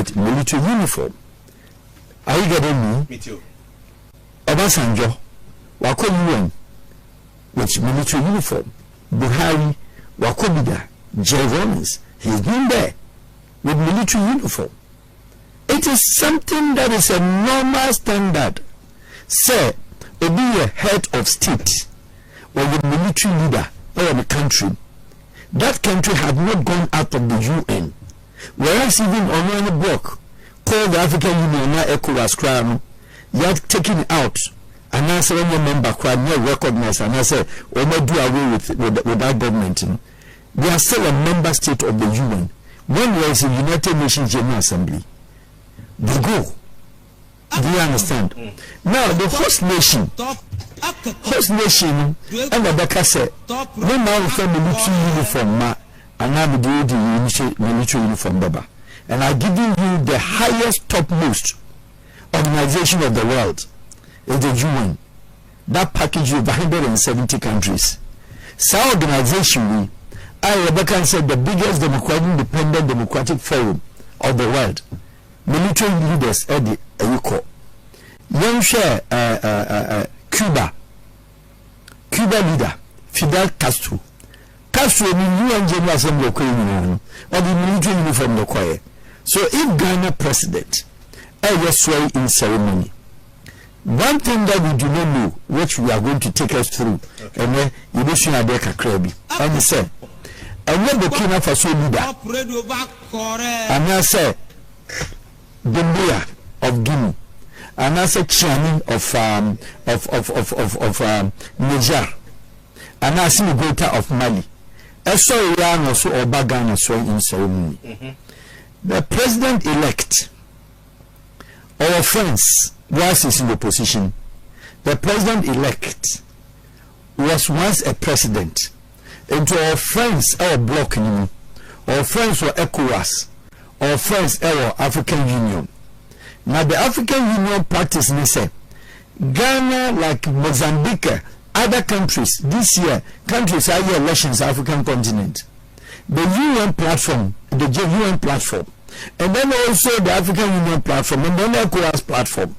with military uniform. Are you getting me? Me too. Obasanjo, wako UN with military uniform. Buhari, wako bida. Jay Rawlings, he's been there with military uniform. It is something that is a normal standard. Say, be a head of state or the military leader of the country. That country had not gone out of the UN. Whereas even on the block called the African Union, now ECOWAS crime, you have taken it out. And I say, when member crime, you recognize, and I say, we may do away with that government. They are still a member state of the UN. When there is a United Nations General Assembly, they go. Do you understand? Now, the host nation, and the Becca said, when now we military uniform, and now we do the military uniform, Baba. And I'm giving you the highest, topmost organization of the world is the UN. That package of 170 countries. So organization, Rebecca said the biggest independent democratic forum of the world. Military leaders at the UCO. Young share Cuba leader Fidel Castro in UN General Assembly or the military uniform no choir. So if Ghana president swear in ceremony, one thing that we do not know, which we are going to take us through, and then you don't see a deck a crabby. And he said, and when Burkina Faso leader, and I said, Bembia of Guinea, and I said Chiani of Niger, and I see Gota of Mali. I saw Iran also or Bagana swearing in ceremony. The president-elect, our friends, was in the position. The president-elect was once a president. And to our friends, our bloc, our friends were ECOWAS, our friends, our African Union. Now the African Union practice, they say, Ghana, like Mozambique, other countries, this year, countries are here elections, African continent. The UN platform, the UN platform, and then also the African Union platform, and then the ECOWAS platform,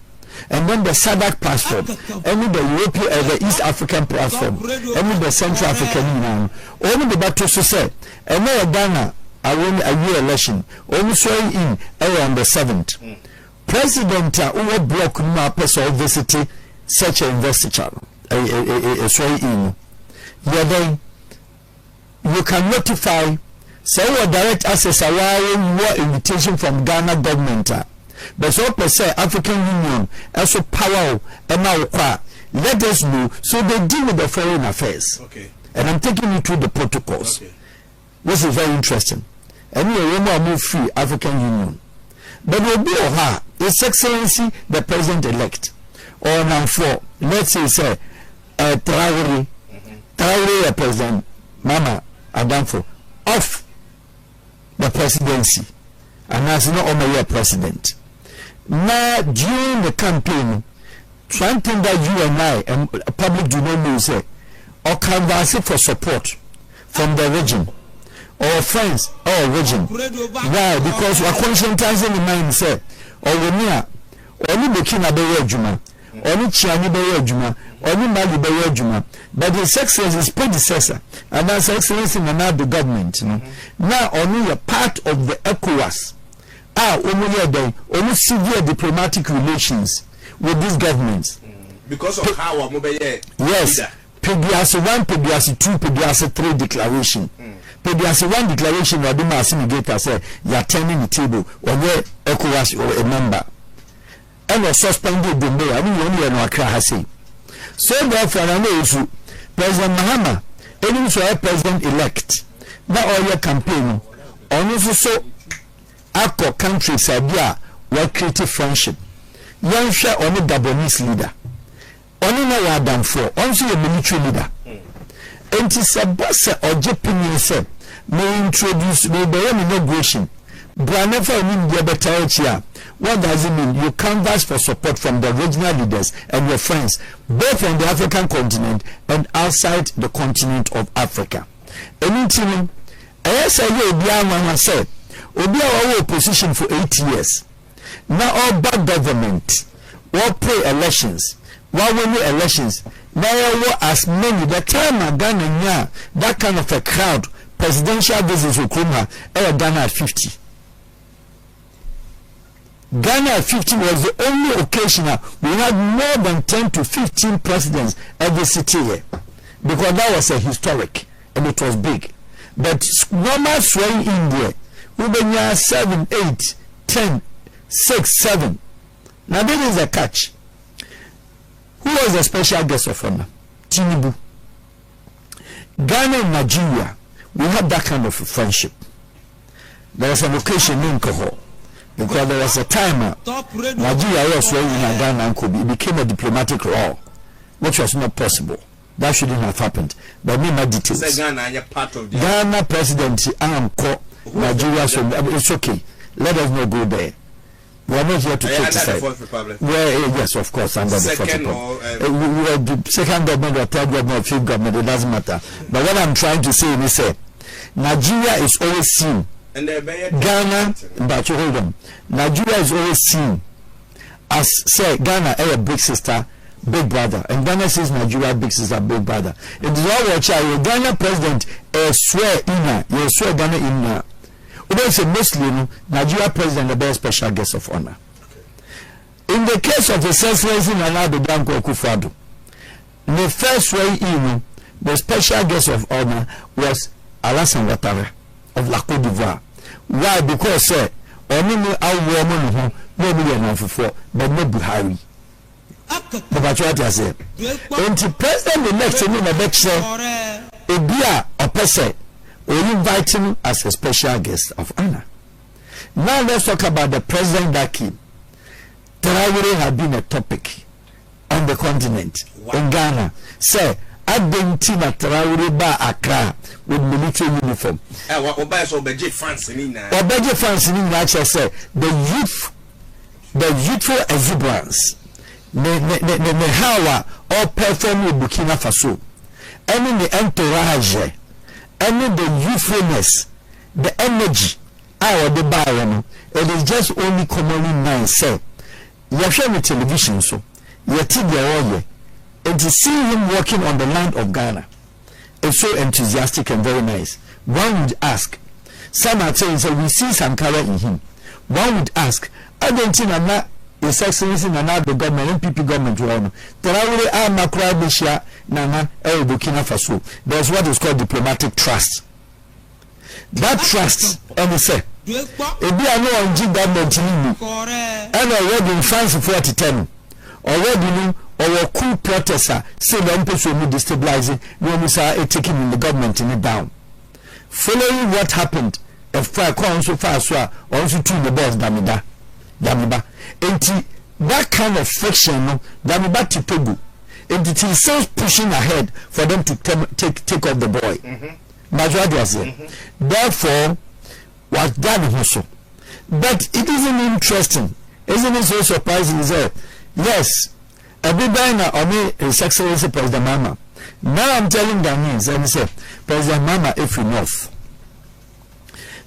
and then the SADC platform, and the European, the East African platform, and the Central African Union. Only the battle to say, and then Ghana, I win a year election, only swearing in on the 7th. President, who block no person visiting such an investiture, swearing in. Then you can notify. Say what direct access allowing more invitation from Ghana government. But so per se African Union also power and now let us know so they deal with the foreign affairs. Okay. And I'm taking you through the protocols. Okay. This is very interesting. And we will move free African Union. But we'll be her, His Excellency the President-elect. Or now for let's say Traore President Mama Adamfo off the presidency, and as not only a president. Now during the campaign, something that you and I and public do not know say, or canvassing for support from the region or friends or region. Why? Because we are conscientizing the mind say, or when you are only Burkina Faso Juma, only Chiani Faso Juma, only Mali Faso Juma, but His Excellency is predecessor, and that's Excellency in the government. Now only a part of the ECOWAS only severe diplomatic relations with these governments. Because of how yes, PDS 1, PDS 2, PDS 3 declaration. PDS 1 declaration or the Massimigator say you are turning the table on where ECOWAS or a member. And was suspended the mayor. I mean, only an Accra say. So therefore, I know President Mahama, even so president-elect, that all your campaign, also so our countries idea were creative friendship. Young share on the Gabonese leader. Only now are done for, also a military leader. And it is a boss or Japanese say, may introduce me by inauguration. Branefa in the better. What does it mean? You canvass for support from the regional leaders and your friends, both on the African continent and outside the continent of Africa. Anything, as I say, obi a opposition for 8 years. Now all bad government, all pre-elections, while winning elections, now as many the time Ghana that kind of a crowd, presidential visits will come here, Ghana at 50. Ghana at 50 was the only occasion we had more than 10 to 15 presidents every city here, because that was a historic and it was big. But normal swaying in there, we were 7, 8, 10, 6, 7. Now there is a catch. Who was the special guest of honor? Tinubu. Ghana and Nigeria, we have that kind of friendship. There was an occasion in Koho, because there was a time Nigeria was swaying in Ghana and Kobe. It became a diplomatic law, which was not possible. That shouldn't have happened. But me my details. Ghana president Nigeria, so it's okay. Let us not go there. We are not here to take side. Well, yes, of course, under the Fourth Republic. We are the second government or third government or fifth government, it doesn't matter. But what I'm trying to say is Nigeria is always seen. Ghana, but you hold on. Nigeria is always seen as say Ghana a big sister, big brother, and Ghana says Nigeria big sister, big brother. It is all what your Ghana president swear in, you swear Ghana in. It's a Muslim Nigeria president, the best special guest of honor. In the case of His Excellency Nana Addo Dankwa Akufo-Addo, the first way in, the special guest of honor was Alassane Ouattara of La Côte d'Ivoire. Why? Because only our woman no million for but no Buhari. The Bachwati said, when the president elect in the election, Ebia Opese, we invite him as a special guest of honor. Now let's talk about the president that came. Traoré had been a topic on the continent. In Ghana. Say, Argentina Traoré ba Accra with military uniform. Obeje France in actually say the youthful exuberance, the how all perform with Burkina Faso, and the entourage. And the youthfulness, the energy, the bar, it is just only commonly known. Say, you show me television, so you take the oil, and to see him walking on the land of Ghana, it's so enthusiastic and very nice. One would ask, some are saying, so we see some color in him. One would ask, Argentina na His Excellency Nana the government, MPP government, Traoré Makura Bishia Nana Burkina Faso. There's what is called diplomatic trust. That trust, and they say, if we are no on G government, and already in France for 10, already our coup protester, say the MPs will be destabilizing, when we are taking in the government in it down. Following what happened, if fire comes so far, so also to the boss, Damiba. And that kind of friction, Damiba Tipogu, and it is still pushing ahead for them to take off the boy. Therefore, what done also. But it isn't interesting. Isn't it so surprising? Yes, everybody on me is Excellency President Mama. Now I'm telling Ghanaians, and say, President Mama, if you know,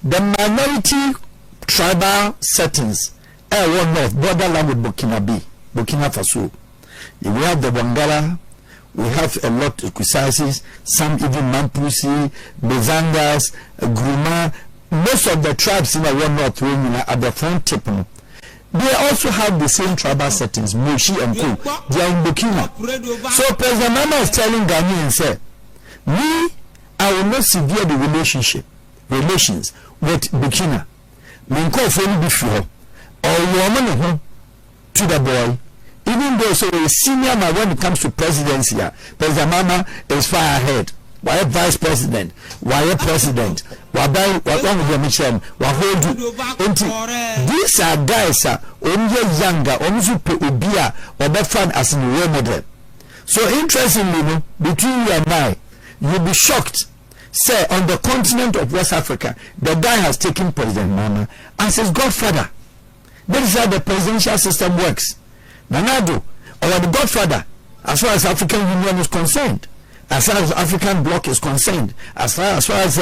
the minority tribal settings one north borderland with Burkina Faso. We have the Bangala, we have a lot of Kusasis, some even Mampusi, Bezangas, Gruma. Most of the tribes in the one north at the front tip. They also have the same tribal settings, Moshi and Co. They are in Burkina. So President Mama is telling Ghanaians, me, I will not sever the relations with Burkina. Minko phone before or woman to the boy. Even though so a senior man when it comes to presidency, President Mama is far ahead. Why vice president? Why president? Why with Michel? Why hold you? These are guys only younger, only ubia or that fun as a role model. So interestingly, between you and I, you'll be shocked. Say on the continent of West Africa, the guy has taken President Mama as his godfather. That is how the presidential system works. Nana Addo, or the godfather, as far as African Union is concerned. as far as African bloc is concerned, as far as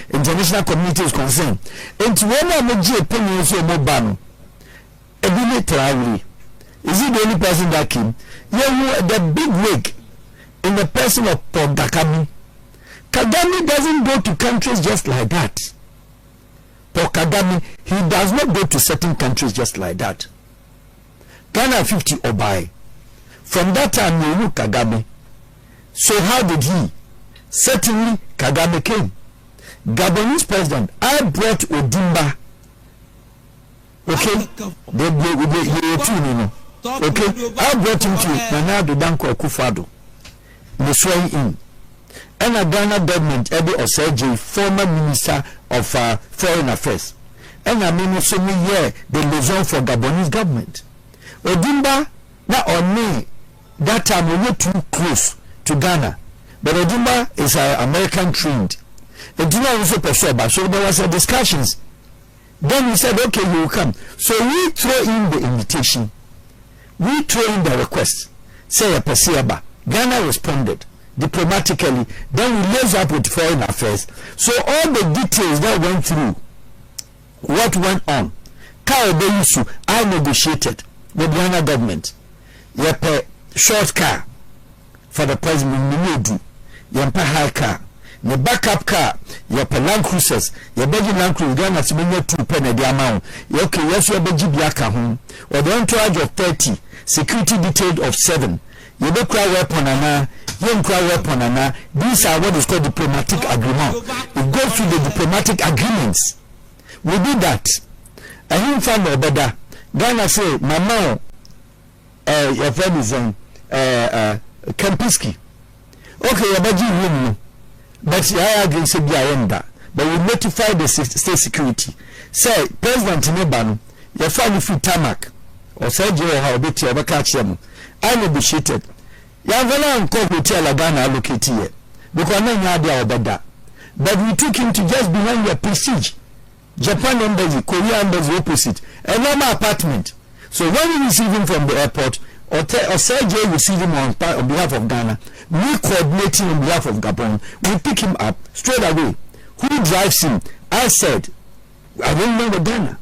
international community is concerned. And when I'm a opinion so mobile, is he the only person that came? Yeah, the big wig in the person of Paul Kagame. Kagame doesn't go to countries just like that. Paul Kagame, he does not go to certain countries just like that. Ghana 50 or buy. From that time, you look Kagame. So how did he? Certainly, Kagame came. Gabonese president, I brought Odimba. Okay? They okay? I brought him to Nana Danko Akufo-Addo. They swear in. And a Ghana government, Eddie Oseje, former minister of foreign affairs. And I mean, so me here, the liaison for Gabonese government. Odimba, now on me, that time we were too close to Ghana, but Odimba is American trained. Odimba also pursued, so there was a discussions. Then we said, okay, you will come. So we throw in the invitation, we throw in the request. Say a Persiaba. Ghana responded diplomatically. Then we liaised up with foreign affairs. So all the details that went through, what went on, I negotiated with the Ghana government. Yepe short car for the president, Yampa high car, the backup car, Yepe Land Cruisers, Yebeji Land Cruisers, Ghana Simeon 2 penny the amount. Yoke, yes, Yebeji Biaka home, or the entourage of 30, security detail of 7. Yebe cry weapon and cry weapon and these are what is called diplomatic agreement. It goes through the diplomatic agreements. We do that. I didn't find no better. Ghana say, Mama, your friend is Kempiski. Okay, your budget room, but I agree say be that. But we notify the state security. Say, President Nebano, your family free tarmac, or say, Joe, how bit you ever catch them. I negotiated. Yavana and Coke Hotel Ghana located here because I had their better. But we took him to just behind your prestige. Japan embassy, Korea embassy opposite, a normal apartment. So when we receive him from the airport, or Sergey receive him on behalf of Ghana, we coordinating on behalf of Gabon, we pick him up straight away. Who drives him? I said, I don't know the Ghana.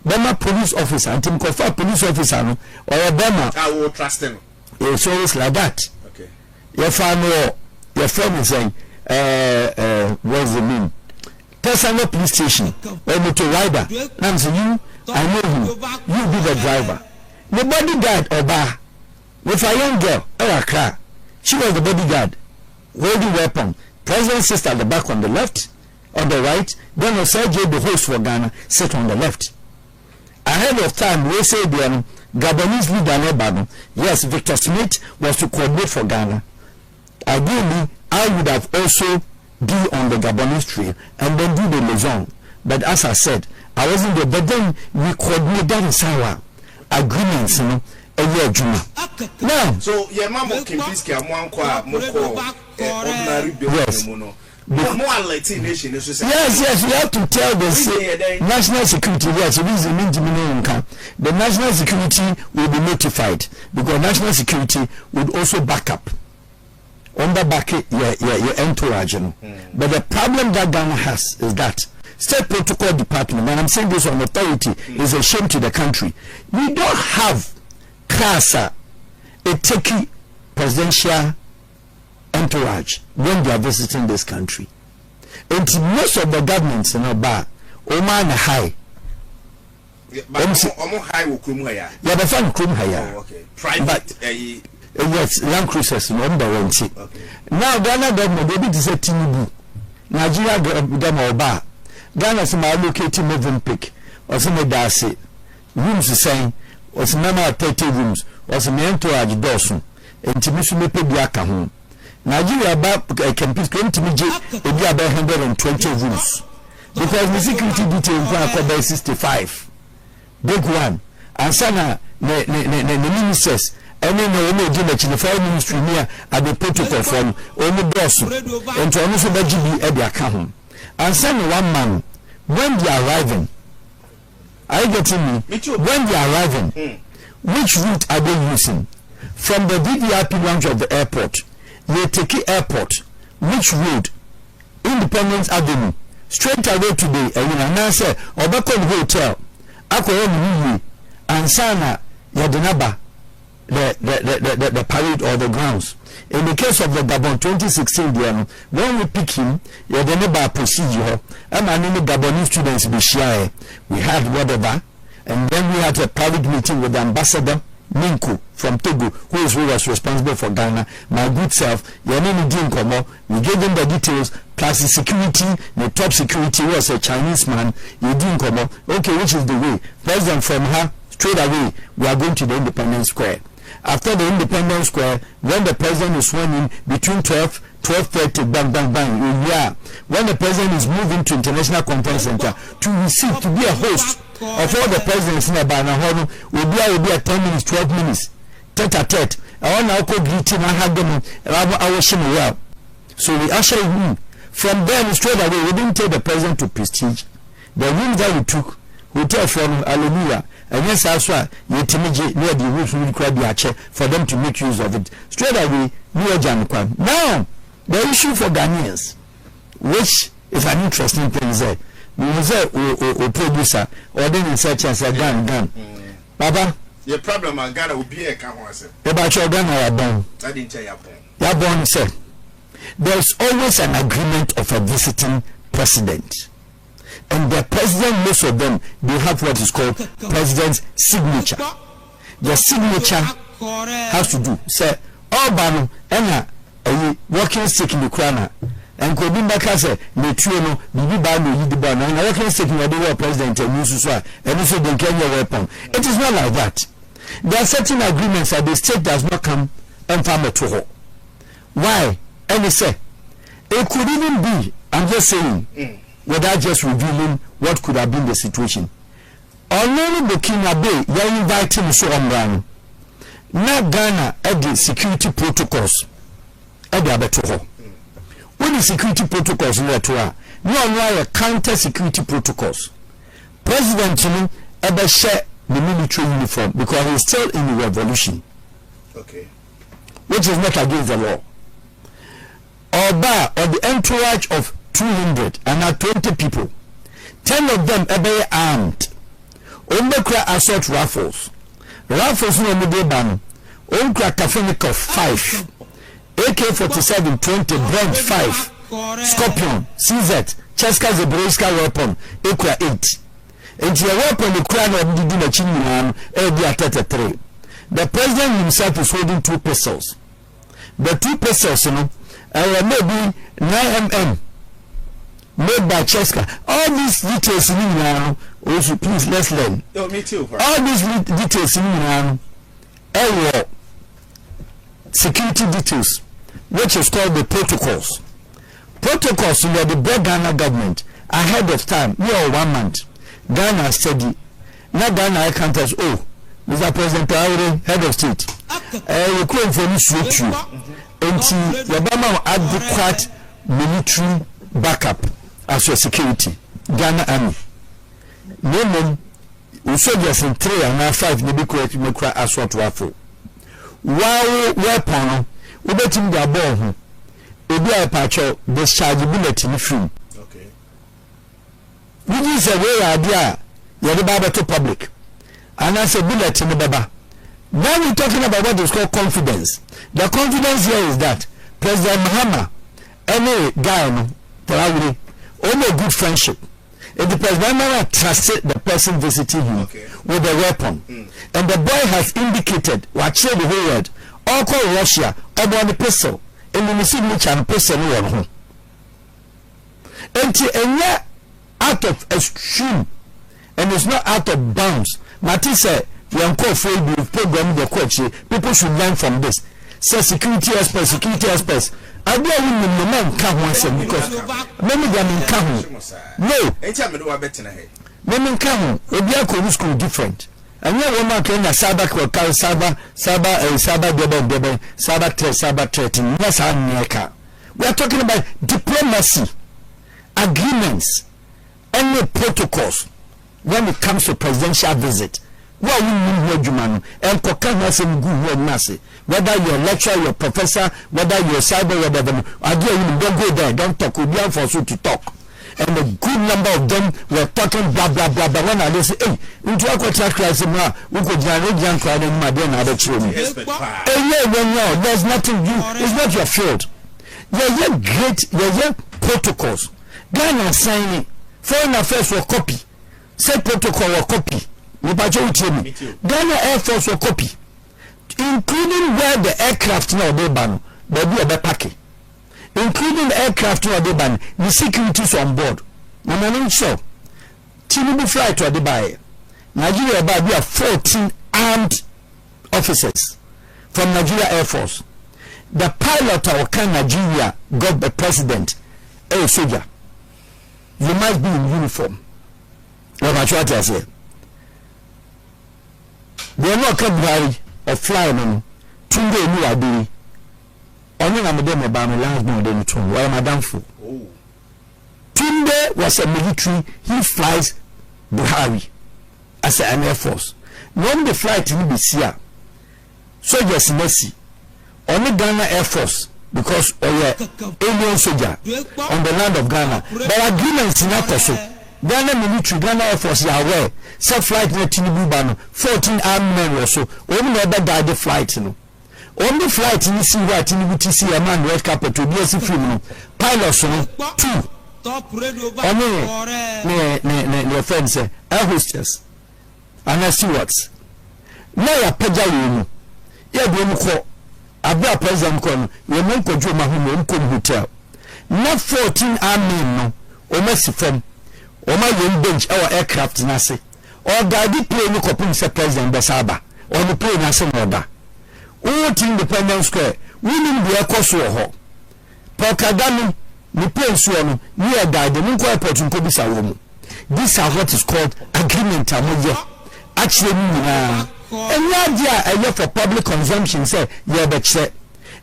Burma police officer, and Tim Kofa police officer, or a Burma. I will trust him. It's always like that. Okay. Your friend is saying, what's the name? Personal police station, or motor rider. I'm saying, I know him. You be the driver. The bodyguard, Oba, with a young girl, Eraka. She was the bodyguard, holding weapon. President's sister at the back on the left, on the right. Then Osage, the host for Ghana, sit on the left. Ahead of time, we say the Gabonese leader Nebano, yes, Victor Smith was to coordinate for Ghana. Ideally, I would have also be on the Gabonese trail and then do the liaison. But as I said, I wasn't there. But then we coordinate that in our agreements, you know, a year Juma. Now, so your mom can be scared one ordinary yes. Yes, we have to tell the national security. Yes, the national security will be notified because national security would also back up. On the back, your entourage. But the problem that Ghana has is that State Protocol Department, and I'm saying this on authority, is a shame to the country. We don't have CASA, a techie presidential entourage when they are visiting this country. And most of the governments in Oba, Oman high. Private. Yes, Land Cruisers number 1. Now Ghana government they be say Tinubu. Nigeria government Oba. Ghana some allocating moving pick. Or some dasi rooms saying or some number 30 rooms or some entourage dosun. And Timisu me pay biaka home. Nigeria about can be going to be about 120 rooms because the security detail for 65 big one and sana the ministers and then the foreign ministry near at the protocol from only Dawson and to also be at their account and sana one man when they are arriving are you getting me when they are arriving which route are they using from the VVIP lounge of the airport you take airport, which road? Independence Avenue, straight away today. And I say, Obakon Hotel, Ako and Sana Yadenaba, the parade or the grounds. In the case of the Gabon 2016, when we pick him, Yadenaba procedure, and my name Gabonese students be shy. We had whatever, and then we had a private meeting with the ambassador Minko from Togo, who was responsible for Ghana. My good self, your name is Dinkomo. We gave them the details, plus the security, the top security was a Chinese man. You Dinkomo. Okay, which is the way? President from her, straight away, we are going to the Independence Square. After the Independence Square, when the president is sworn in between 12:30, bang, bang, bang, yeah. When the president is moving to International Conference Center to receive, to be a host of all the presidents in Abana, will be a 10 minutes, 12 minutes, tete-a-tete. I want to go greeting and hug them, our well. So we usher him in. From then, straight away, we didn't take the president to Prestige. The room that we took, hotel from Hallelujah, and yes, that's why you timidly near the roof will require the check for them to make use of it. Straight away, near Janukwan. Now, the issue for Ghanaians, which is an interesting thing, is that we will say, or producer, or then in such as a gun. Baba, your problem on Ghana will be a camera. About your gun or born. I didn't tell you. Your born, sir. There's always an agreement of a visiting president. And the president, most of them, they have what is called president's signature. The signature has to do. Say, all banu, and a walking stick in the corner. And could be back as a Metuno, Bibi Banu, Yidi Banu, and I walking stick in the president and Mususwa, and also the Kenya weapon. It is not like that. There are certain agreements that the state does not come and farm to her. Why? And they say, it could even be, I'm just saying, without just revealing what could have been the situation. Only Burkina Faso, you're inviting so on. Now Ghana at the security protocols at the Abeto. When the security protocols in the no counter security protocols. President ever share the military uniform because he's still in the revolution. Okay. Which is not against the law. Or the entourage of 220 people, 10 of them are armed. Ombekra assault rifles no me dey ban. Onkra Kafelikov 5, AK-47 20, Brent 5, Scorpion, CZ, Cheska Zebrowska weapon, Ekra 8. And your weapon the crown of the Dinachin at 3. The president himself is holding 2 pistols. The 2 pistols, maybe 9mm. Made by Cheska. All these details in now, also please let's learn. Oh, me too. All these details in now, security details, which is called the protocols. Protocols were the broad Ghana government ahead of time. We are 1 month. Ghana steady. Now Ghana I can't tell. Oh, Mr. President Traore, head of state. We couldn't finish with you until the Obama adequate military backup as your security. Ghana Army. No, we soldiers in 3 and 5 maybe correct me cry assault rifle. Wow, weapon, we bet him the ball. Ebi a pacho discharge bullet in film. Okay. Which is a way idea. You're the Bible to public. And that's a bullet in the Baba. Now we're talking about what is called confidence. The confidence here is that President Mahama, any guy, probably, only good friendship. If the President trusted the person visiting him with a weapon, and the boy has indicated, watch the whole word, all call Russia, about the pistol, and the signature and pistol on home. Until a year out of extreme, and it's not out of bounds. Mati said, we are called for the program, the coach, people should learn from this. Say security experts. I don't win the man can't once because many them in Kahu. No, women come, we school different. And your woman can Sabak or Saba 13. Yes, I'm Neka. We are talking about diplomacy, agreements, any protocols when it comes to presidential visit. What we need no and kokan has some good massy. Whether you're a lecturer, you're a professor, whether you're a cyber, whatever, again, don't go there, don't talk, we'll be unforced to talk. And a good number of them were talking blah blah blah. But when I say, hey, into a contract crisis, we could generate young crowd and my dear other children. There's nothing you, it's not your fault. You're great, you're protocols. Ghana signing foreign affairs for copy. Say protocol or copy. Ghana Air Force or copy. Including where the aircraft now they ban, but we are the packing. Including the aircraft or the ban, the securities on board. No, no, so. Tinubu flight to Dubai. Nigeria we have 14 armed officers from Nigeria Air Force. The pilot of Nigeria got the president, a soldier. You must be in uniform. What I try to say. They are not Buhari or flying on Tunde Elu Adiri. Only Madam Obama last month they told why Madam Fu. Tunde was a military, he flies Buhari as an Air Force. When the flight in BCA, soldiers mercy. Only Ghana Air Force because alien soldier on the land of Ghana. There are agreements in that also. Ghana military, Ghana Air Force, are aware. Self flight in Tinubu ban 14 armed men or so. Only never died the flight, you know. Only flight in see what Tinubu TC a man red carpet to be a free pilots, you know. 2. Only friends, air hostess, and stewards. Now ya peja you. Yeah, we Abia president kon we mon kojo mahumo nkom hotel na 14 armed no o masi fam o ma yen bench our aircraft na se o guide plane ko pum se president besaba o the plane na se no da o Independence Square we nim de ekoso ho Pokadami ni plane so no we are guide ni ko airport nko bisa wo mu. This is what is called agreement amoye actually na and yeah, for public consumption, say, yeah, but say,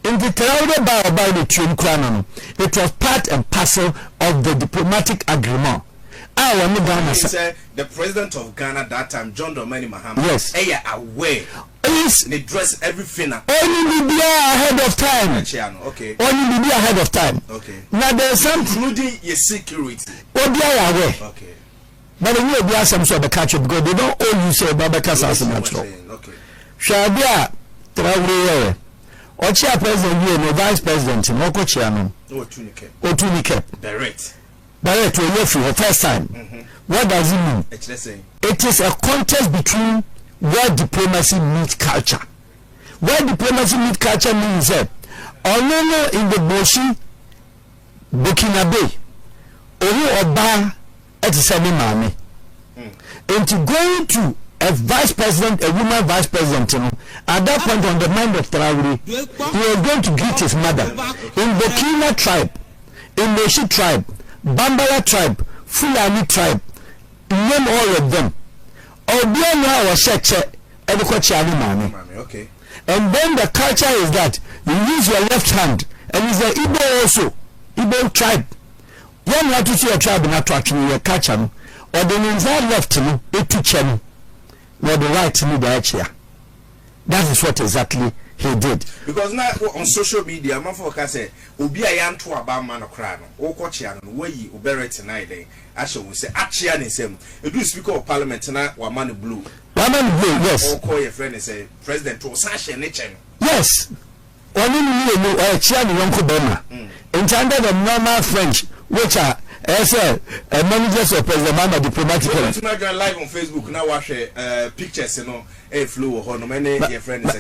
in the Traore by the train crown, it was part and parcel of the diplomatic agreement. The president of Ghana that time, John Dramani Mahama, yes, aware. They dress everything. Only be ahead of time. Okay. Only be ahead of time. Okay. Now there's something, including your security. Or be aware. Okay. But the way they are some sort of catch up because they don't owe you say Babaka as natural. Okay. Shabia Traore or chair president you no vice president in Oko Chiano. Otunike. Direct to a for first time. What does it mean? It is a contest between where diplomacy meets culture. Where diplomacy meets culture means that Onono in the Boshi Burkina Bay Oru Oba at the same mommy. And to go to a vice president, a woman vice president, at that point on the mind of Traore, he was going to greet his mother. In Burkina tribe, in Moshi tribe, Bambara tribe, Fulani tribe, name all of them. Obiano was okay. And then the culture is that you use your left hand, and it's the Igbo also, Igbo tribe. You have to see a tribe in attraction, your culture, or the inside left, it teach him. Or the right to the that is what exactly he did. Because now on social media, my folks say, "Obi a yan to about man of crown, or cochian, where you obey tonight." I shall say, "Achian is him." You do speaker of parliament tonight, or man blue. Yes. Or call your friend and say, "President to Sasha Nichen." Yes. Only you or Chian Yonko Bema. Intended of normal French, which are managers of President Mama diplomatic. Live on Facebook now. Watch pictures, you know, a flow or no many your friends.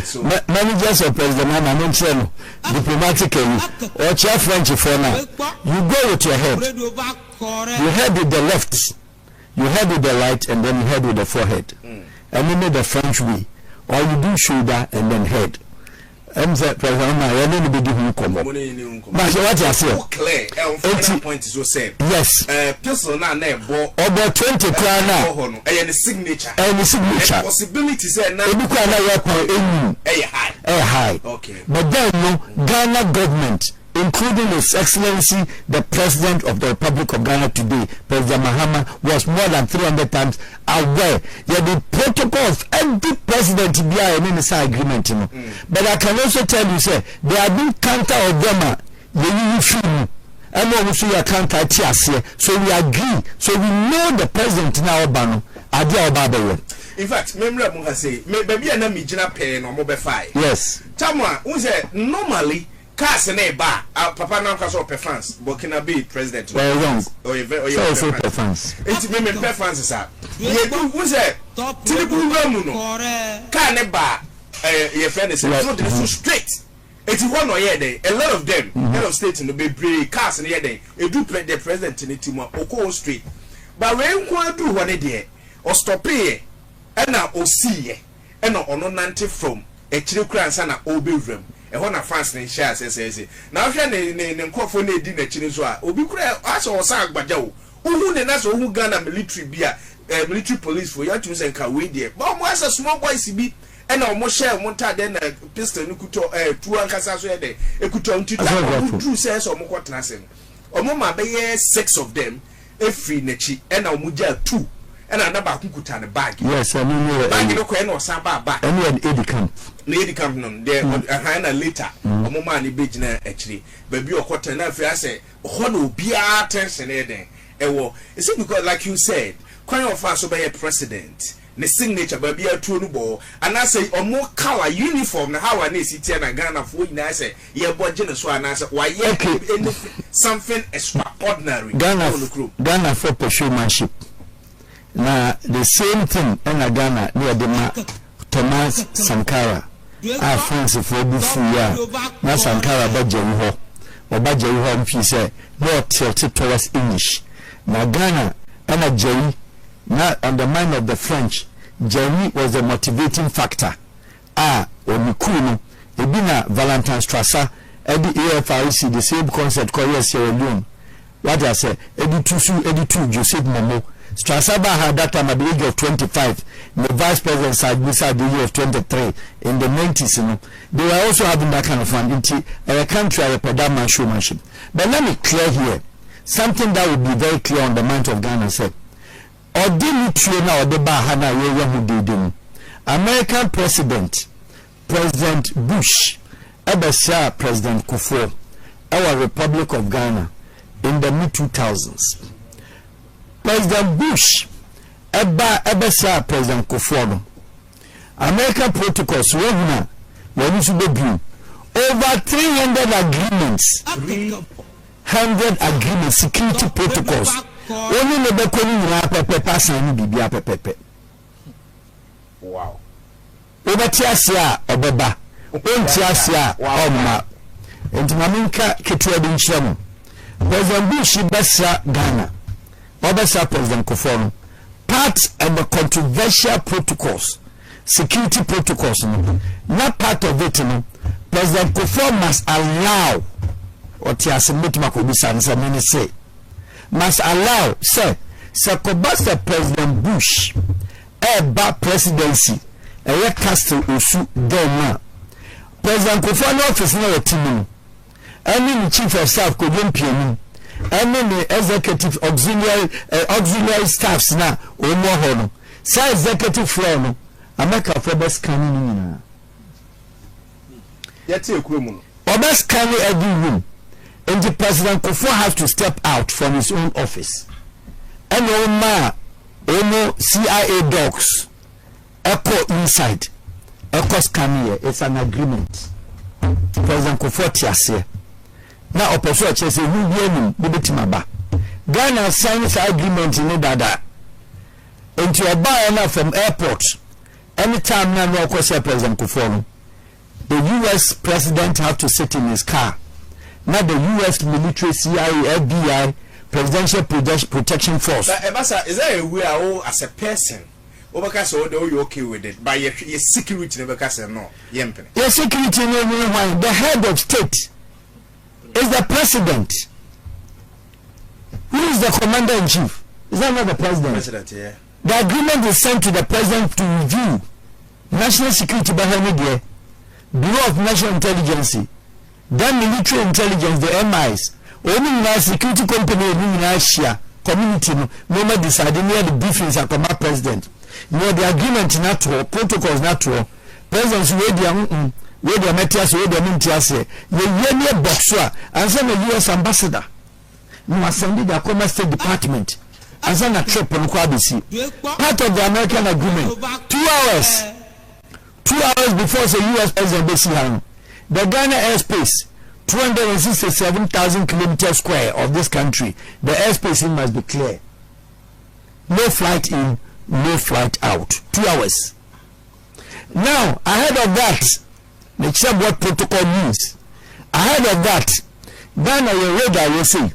So managers of President Mama mention diplomatically or chair French for now. You go with your head. You head with the left, you head with the right, and then you head with the forehead. And then the French way, or you do shoulder and then head. I'm saying, President, I don't be giving you combo. But what you say? Clear. Point is so said. Yes. Person na na ebo. About 20 krana. And the signature. And the signature. Possibilities say na. Ebi krana work on high. High. High. Okay. But then no Ghana government including His Excellency, the President of the Republic of Ghana today, President Mahama, was more than 300 times aware. Yeah, the protocol of every president to be in this agreement. But I can also tell you, sir, there have been counter of them. You feel and also your counter TSC. So we agree. So we know the president now, Bano. In fact, remember I say, maybe I'm not paying or mobile fire. Yes. Tamwa, who said normally. Cars and a bar, Papa now cast up France, Burkina Faso President. Well, young. Or you also France. It's women preference, sir. Who's a Tibu Ramuno? Can a bar, your friend is so straight. It's one or day. A lot of them, head of state in the baby cars and a day. A do play the president in the Timor or Coal Street. But when you do one a day, or stop here, and now or see ye, and no nanti from a children and an old room. A one of France in shares, says now, if you're in Crawford, dinner Chiniswa, or be clear, I saw Sag Bajo, who then that's who Ghana military beer, military police for your choosing Kawi dear. But what's a small boy CB and almost share one time then a pistol, two uncas a day, a could turn to true sense or more nassing. Or Mama Bay 6 of them, a free Nechi, and a Muja 2. And another Kukutan a bag. Yes, I mean, bag or Samba back. And we had Eddie Camp. Lady Campton, there, a higher later, a moment big actually. Baby or quarter enough, I say, Hono be our attention, Eden. It's because, like you said, Burkina Faso by a president, the signature by a tunubo, and I say, or more color uniform, how I need to tell Ghana for you. I say, yeah, but Jenna Swan, I said, why, something extraordinary. Ghana for showmanship. Now, the same thing in Ghana near the Thomas Sankara. I fancy for Bufuya. Na Sankara Bajawu or Bajawu if you say not tilted towards English. Now Ghana and a Jerry, not on the mind of the French. Jerry was the motivating factor. Or Mikuno, Ebina Valentine Strasser, Eddie AFRC, the same concept Korea Sierra Leone. What I say, Eddie Tusu, Joseph Momo. Strasser had that time at the age of 25. The vice president side beside the year of 23 in the 90s. You know, they were also having that kind of fun. A country a pedama showmanship. But let me clear here something that would be very clear on the mind of Ghana. Said, or did train or the Bahana who did American President Bush, Ebesia President Kufuor, our Republic of Ghana in the mid 2000s. President Bush, Ebesia President Kufuor, American protocols, when you should be over 300 agreements, 300 agreements, security protocols. Only the wow. Over Tiasia, Obeba, Tiasia, Oma, and Maminka Ketuadin Shem. President Bush, Bessa Ghana. Obesa President Kufuor, part of the controversial protocols, security protocols, not part of it. President Kufuor must allow, what he has admitted, say, must allow, say, Sakobasa President Bush, a presidency, a recastle issue, then President Kufuor office no a team, any chief of staff could be and then the executive auxiliary staffs now or more say executive floor no America for best scanning yet a criminal or best scanning every room and the president Kufuor has to step out from his own office and no CIA dogs echo inside echo scanning it's an agreement President Kufuor tiase. Now, opposite says, "Who will be Timaba?" Ghana signs agreement in Dada. Into a buyer from airport. Anytime now, no question, President Kufuor. The U.S. president have to sit in his car. Now, the U.S. military, CIA, FBI, Presidential Protection Force. Is there a way as a person? Because you okay with it, but your security never cast no. Your security, the head of state. Is the president. Who is the commander-in-chief? Is that not the president? President, yeah. The agreement is sent to the president to review national security by Bureau of National Intelligence, then military intelligence, the MIs, only security company, only community, no more decided near the briefings at the president. Near the agreement natural, protocols natural, presidents where the Metias, where the Mintias, the near Boxer, and send a US ambassador. No, send the Akoma State Department. As an trip on Kwabisi, part of the American agreement, 2 hours. 2 hours before the US president Besihan, the Ghana airspace, 267,000 kilometers square of this country, the airspace in must be clear. No flight in, no flight out. 2 hours. Now, ahead of that, let's check what protocol means. Ahead of that, Ghana will radar, you see,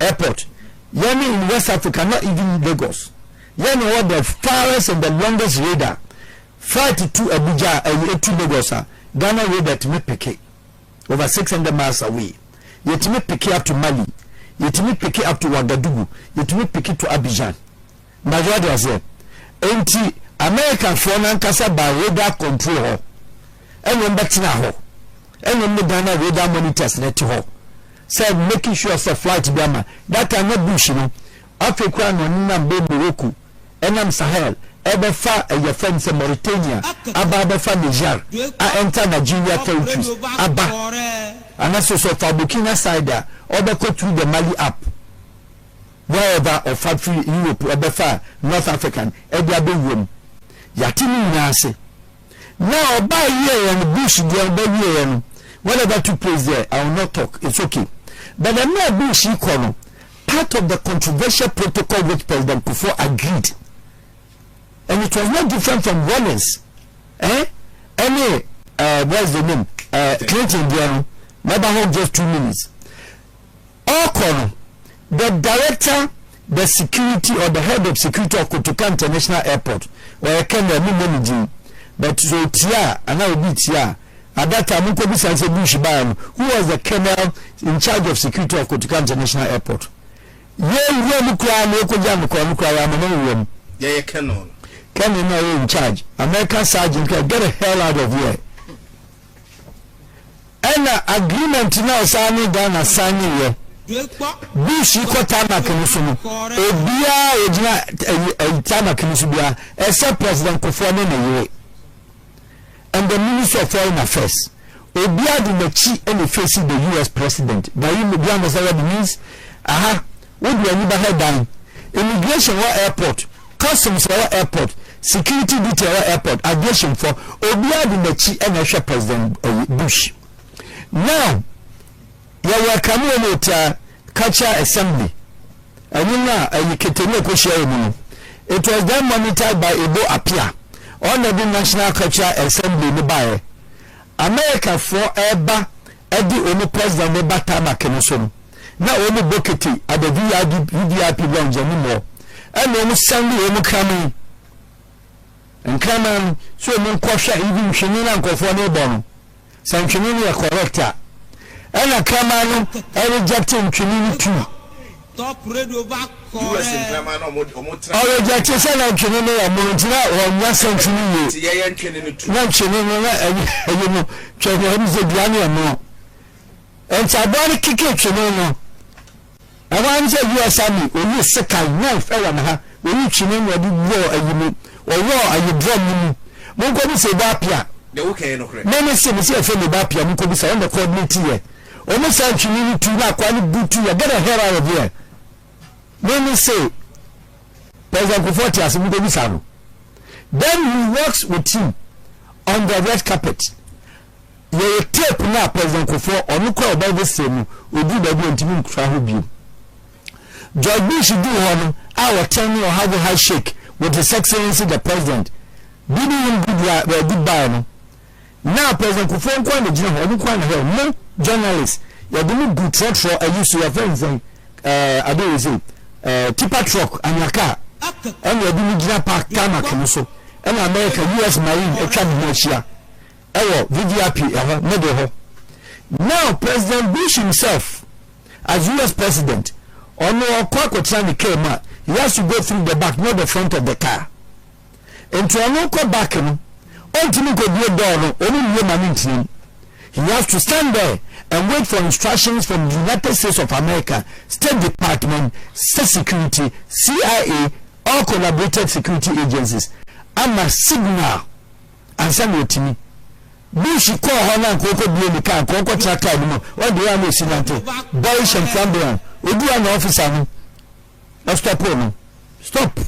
airport. Yemi in West Africa, not even Lagos. Yemi what the farthest and the longest radar. Flight to Abuja, to Lagos, Ghana radar to me pick over 600 miles away. Yet me pick up to Mali. Yet me pick up to Ouagadougou. Yet me pick it to Abidjan. Majority was there. Enti American phone and kasa by radar control ho. Eno betina ho. Eno Ghana radar monitors net ho. Said making sure the flight biama that are not bush no Africa no nam be Morocco enam Sahel ebe fa your friends in Mauritania aba fa Niger enter Nigeria territories aba and also so for Burkina side obe go through the Mali app wherever of factory Europe ebe fa North African ebe abe wom yatini nyase now by here and bush there by here whatever took place there I will not talk, it's okay. But the mere bush equal part of the controversial protocol which President Kufuor agreed, and it was not different from Wallace. What's the name? Clinton Diano, never hold just 2 minutes. All corner, the director, the security or the head of security of Kotoka International Airport, where I can manage, but so Tia, and I will be Tia. At that time, who was the colonel in charge of security of Kotoka International Airport? Yeah, Canon. Canon in charge. American sergeant can get the hell out of here. And agreement now signing down a signing here. Bush Kotama Kinusumu. Obia Tama Kinusubia, except President Kufuor and the Minister of Foreign Affairs. Obia di mechi any facing the US president. But you means what do you head down? Immigration or airport, customs or airport, security detail or airport, aviation for Obia di mechi and President Bush. Now you were coming with culture assembly. And you know it was then monitored by Ebo Apia. On the National Cultural Assembly in the America for Eba Eddie Ono President Neba Tama Kenosum. Now only Boketi at the VIP lounge anymore. And almost Sunday Ono coming. And come on, so no question even Shanina and Kofone Bono. San Shanina corrector. And I come on, I rejecting Shanini too. Top radio back. US in Claman or I rejected San Shanina or Montina or Nasan Chini. Tia Chini too. Not Shanina, you know, Chinese Diana more. And Sabani kick it, you know. I want to say US Army, when you sick, I know, fella, when you Chinin, or do war, and you know, or war, and you drum me. Mungo say Bapia. The okay, no credit. Many say, Monsieur Bapia, Mungo say, on the coordinate here. Almost said you need to not quite good to you. Get a hair out of here. Many say, President Kufuor has moved to then he works with him on the red carpet. You tape now, President Kufuor, or no call about the same, will do the good to me try you. George Bush do one hour 10 or have a high shake with His Excellency the President. Bidding him goodbye. Now, President Kufuor, no journalists, you don't do truck for a use your friends. I don't say, tipper truck and your car. And you do park Tama Kamuso. And America, US Marine, a Chad VVIP, now, President Bush himself, as US President, or no Kwakotani came out, he has to go through the back, not the front of the car. And to a local back, ultimately, go door, only woman. He has to stand there and wait for instructions from the United States of America, State Department, State Security, CIA, all collaborated security agencies. I'm a signal and send it to me. Bush call Hana Coco Bianca, Coco Tracademo, what do I know, Senator? Boyish and Flamboyant, we do an officer. Stop, stop.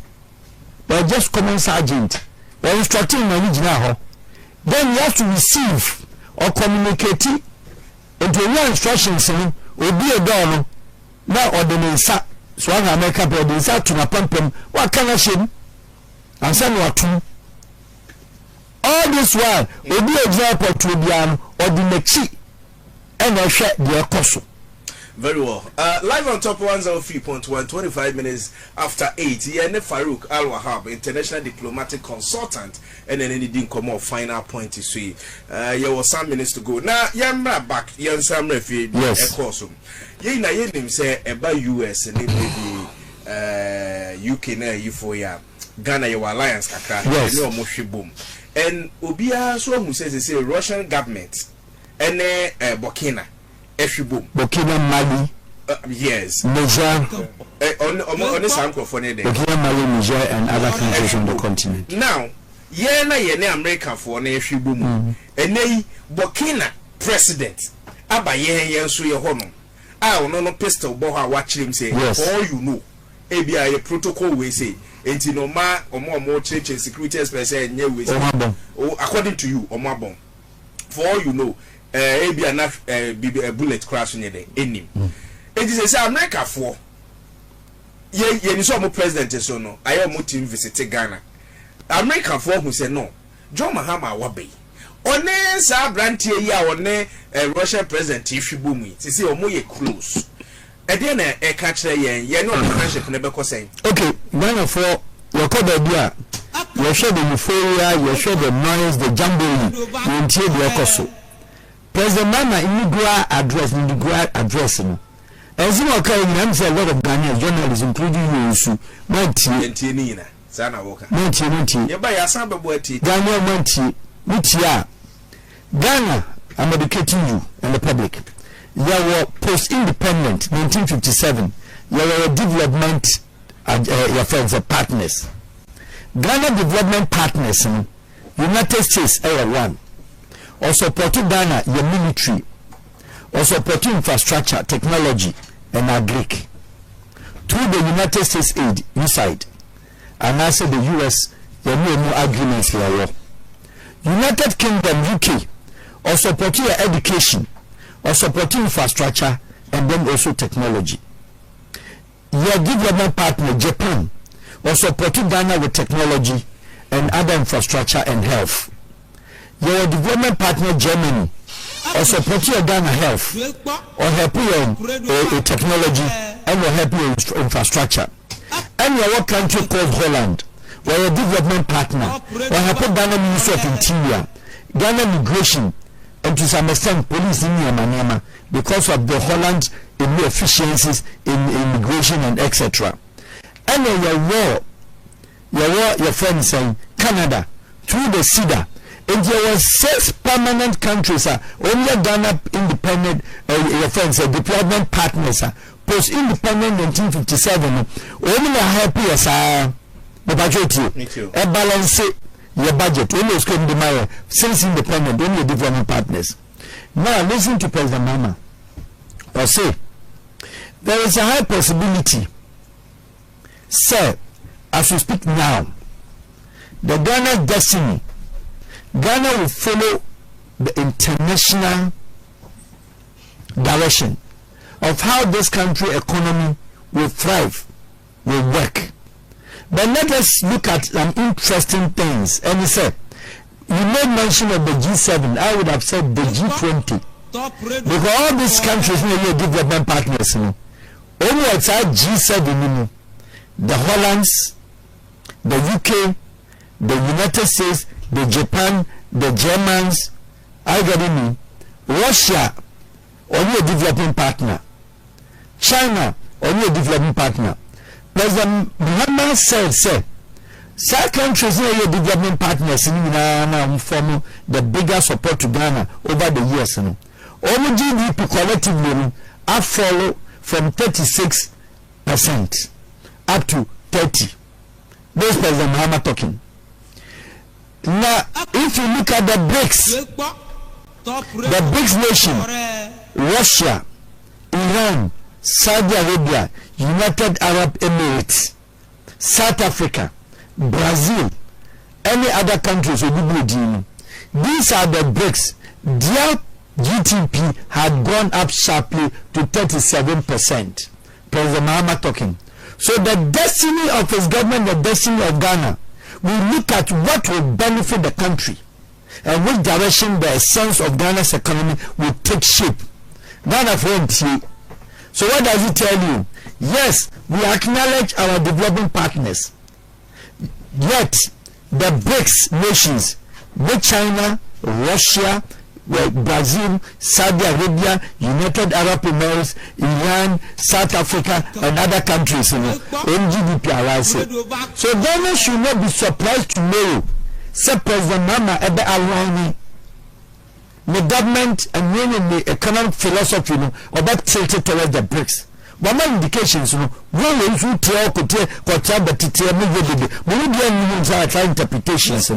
But just common sergeant. We're instructing my original. Then you have to receive or communicate into your instructions will be a dollar. Now ordinance so I make up ordinance to my pumping. What can I say? And send what two. All this while will be example to be ordinary and I share the apostle. Very well. Live on top 103.1, 25 minutes after 8. Yene Farouk Al Wahab, international diplomatic consultant, and then anything come off final point is we. There was some minutes to go. Now, Yamra back, Yan Sam Refi, yes. A course. Ye na ye nim say about US and maybe UK na you for ya Ghana your alliance kakra. Yes. No more boom. And Ubia so who says say Russian government and Burkina Mali, yes, Niger, on the sound for Burkina Mali, Niger, and other countries on the continent. Now, yena American for an boom, and they Burkina President, Abba yen so your honor. I will no pistol boha watch him say, yes. For all you know, ABI a protocol we say, and no ma or more church and security express and according to you, or mabon. For all you know. Be enough a bullet crash in the enim. It is a America for ye so mo president so no. I am team visit Ghana. America for who say no. John Mahama wabe. One sa brantie ya one Russian president if you boom it. See omo ye close. E dey na e ka kire ye no friendship na be ko say. Okay, Ghana for your cover dia. You show the euphoria, you show the noise, the jamboree. You until the echo. President Mama inaugural address no. As you okay, I'm saying a lot of Ghanaian journalists, including you, Monty, Sana Walker, Monty, you buy a sample boy, Ghana Monty, Ghana, I'm educating you and the public. You were post-independent, 1957. You were a development, your friends, partners. Ghana development partners, United States, Area 1. Or supporting Ghana, your military, or supporting infrastructure, technology, and agric. Through the United States aid, USAID, and also the US, there are no agreements here. United Kingdom, UK, or supporting your education, or supporting infrastructure, and then also technology. Your development partner, Japan, or supporting Ghana with technology and other infrastructure and health. Your development partner Germany or support your Ghana health or help you technology and will help you infrastructure. And your country called Holland, where your development partner or help Ghana Ministry of Interior, Ghana Migration, and to some extent police in Yamaniama because of the Holland efficiencies in immigration and etc. And your friends saying Canada through the CEDA. And there were 6 permanent countries, only Ghana independent, your friends, development partners, post-independent 1957, only a happy as the budget, a balance your budget, almost couldn't be married, since independent, only development partners. Now listen to President Mama, or say, there is a high possibility, sir, as we speak now, the Ghana destiny, Ghana will follow the international direction of how this country economy will thrive, will work. But let us look at some interesting things. And he said, you made mention of the G7. I would have said the G20. Because all these countries are development partners. Only outside G7, the Hollands, the UK, the United States, the Japan, the Germans, Russia, only a developing partner. China, only a developing partner. President Muhammad said, some countries are your development partners in form the bigger support to Ghana over the years. Omu GDP collectively have fallen from 36% up to 30%. This President Mahama talking. Now, if you look at the BRICS nation, Russia, Iran, Saudi Arabia, United Arab Emirates, South Africa, Brazil, any other countries, these are the BRICS. Their GDP had gone up sharply to 37%. President Mahama talking. So the destiny of his government, the destiny of Ghana, we look at what will benefit the country and which direction the essence of Ghana's economy will take shape. Ghana friends. So what does it tell you? Yes, we acknowledge our developing partners. Yet the BRICS nations, with China, Russia, Brazil, Saudi Arabia, United Arab Emirates, Iran, South Africa, and other countries, GDP are rising. So Ghana should not be surprised tomorrow. Say President Mahama ebe aligning the government and the economic philosophy, about tilted towards the BRICS. One indications, one ways who tell could tell interpretations.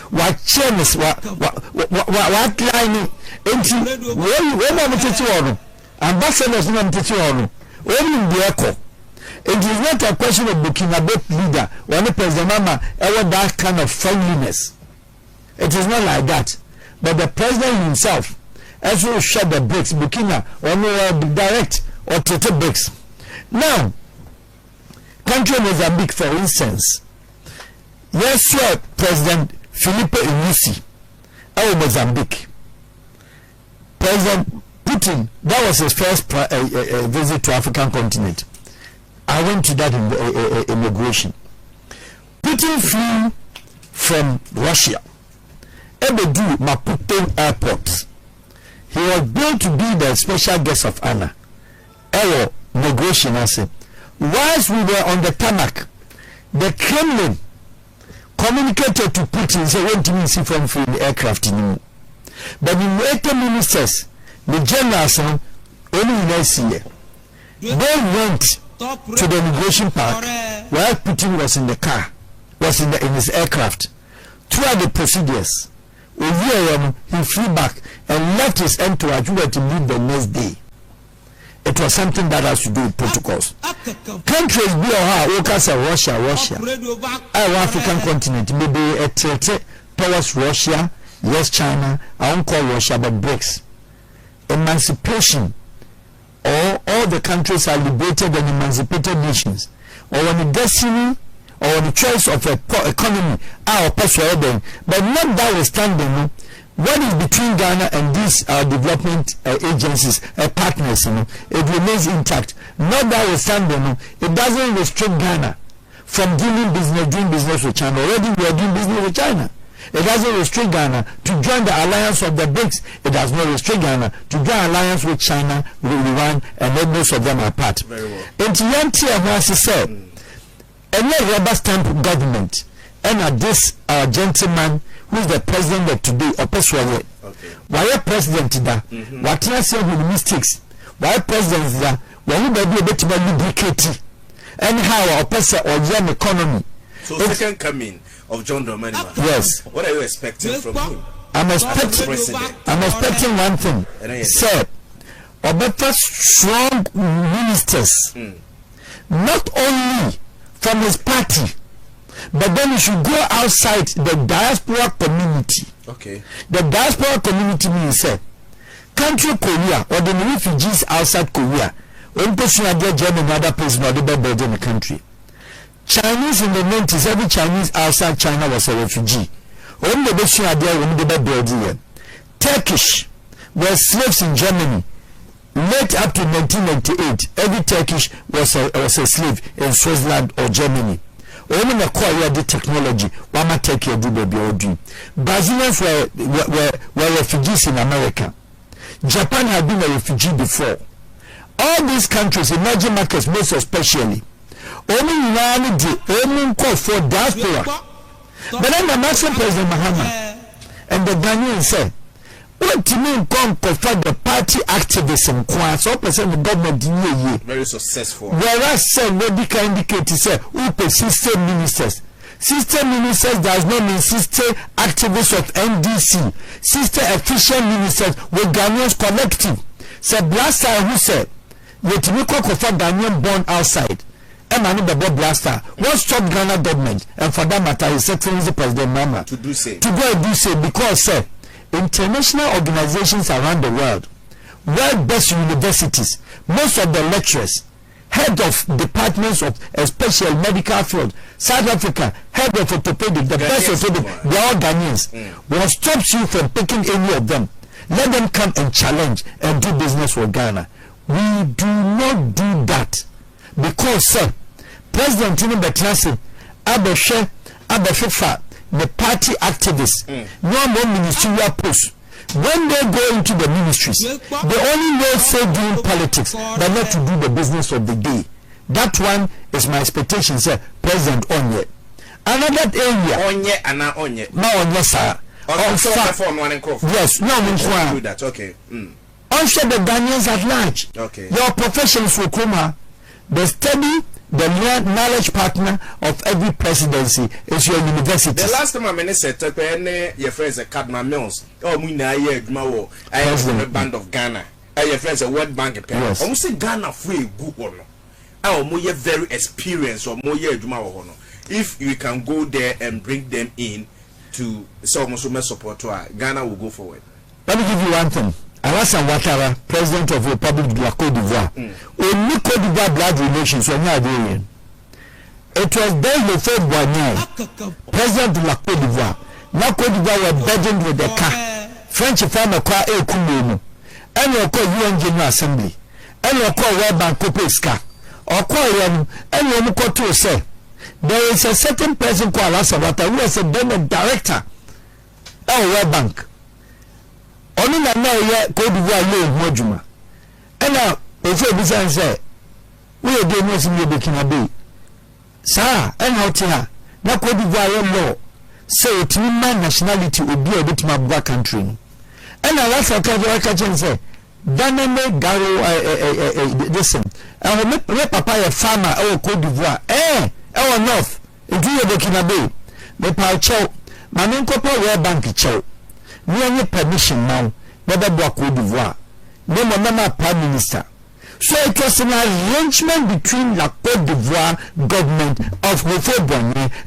What changes what line into when ambassadors not only the echo. It is not a question of Burkina Faso leader when the President Mahama ever that kind of friendliness. It is not like that. But the president himself, as well shut the BRICS, Burkina, or direct or total BRICS. Now, country Mozambique, for instance, yes, sir, President Filipe Nyusi, of Mozambique. President Putin, that was his first visit to African continent. I went to that inauguration. Putin flew from Russia, Ebedu Maputo Airport. He was billed to be the special guest of honor. Our inauguration, I said. Whilst we were on the tarmac, the Kremlin communicated to Putin, say, "When do you see from the aircraft anymore?" But the NATO ministers, the generals, only next year, they went to the immigration park while Putin was in the car, was in his aircraft. Throughout the procedures, he flew back and left his entourage to leave the next day. It was something that has to do with protocols. Countries be Russia, our African continent, maybe a tilt towards Russia, yes, China, I won't call Russia, but BRICS. Emancipation, or all the countries are liberated and emancipated nations, or on the destiny or the choice of a economy, our persuading, but not notwithstanding. What is between Ghana and these development agencies, partners, it remains intact. Notwithstanding, it doesn't restrict Ghana from doing business with China. Already we are doing business with China. It doesn't restrict Ghana to join the alliance of the BRICS. It does not restrict Ghana to join alliance with China, with Iran, and most of them are part. Very well. And as he said, and no rubber stamp government, and at this gentleman who is the president of today, Opeswale. Why a president that? What can I say with mistakes? Why president that? When you be able to lubricate anyhow, Opesa or young economy. So second coming of John Dramani. Yes. What are you expecting from him? I'm expecting one thing. Sir, Obeta strong ministers, not only from his party, but then you should go outside the diaspora community. Okay. The diaspora community means country Korea or the refugees outside Korea. When person are German other places, not the build in the country. Chinese in the 90s, every Chinese outside China was a refugee. When the person are there, when the build here. Turkish were slaves in Germany. Late up to 1998, every Turkish was a slave in Switzerland or Germany. Women acquire the technology. Wama take your do baby or do. Brazilians were refugees in America. Japan had been a refugee before. All these countries, emerging markets most especially, only call for diaspora. But then the Master President Mahama and the Ghanaians said, "What what to mean come for the party activism so percent the government very successful. Whereas say what they can indicate say who system ministers. System ministers does not mean sister activists of NDC. Sister official ministers with Ghanaians collective. Say Blaster who said yet we call for Ghanaian born outside. Emmanuel Bebo Blaster what stop Ghana government and for that matter his excellency President Mama to go and do say because say international organizations around the world, world-based universities, most of the lecturers, head of departments of especially medical field, South Africa, head of orthopedic, the best orthopedic, they are all Ghanaians. What stops you from picking any of them? Let them come and challenge and do business with Ghana. We do not do that because, sir, President Tinubu Betlase, Abeshefa, the party activists, no more ministerial posts. When they go into the ministries, they only know say doing politics, but not to do the business of the day. That one is my expectation, sir. President Onye. Another area. Onye. No, Onye, sir. Yes, no, do that. Okay. Also, the Ghanaians at large. Okay. Your professions will come. They study. The knowledge partner of every presidency is your university. The last time I said, your friends are Cardinal Mills. Oh, we know I am a band of Ghana. Your friends are World Bank. Yes. I say Ghana free good one. I am very experienced or more if you can go there and bring them in to some support to Ghana will go forward. Let me give you one thing. Alassane Ouattara, President of the Republic of la Côte d'Ivoire, only Côte d'Ivoire blood relations were not there. It was then the third one, President of la Côte d'Ivoire. Now Côte d'Ivoire were burdened with the car. French farmer car a kumu, and you call UN General Assembly, and you call World Bank Copeska, or call them, and you call to say there is a certain person called Alassane Ouattara who is a director of World Bank. Only na na ye Côte d'Ivoire ye ho adwuma ena ofe bisan say we dey no sin ye Burkina Faso sa ena otia na Côte d'Ivoire ye law say otimi man nationality obi a betima bua country no ena last ka say daneme garo listen me papa ye farmer e Côte d'Ivoire e north into ye Burkina Faso me pa chew mame nkopo World Bank chew we have permission now, never do Côte d'Ivoire. No more Prime Minister. So it was an arrangement between the Côte d'Ivoire government of Hofo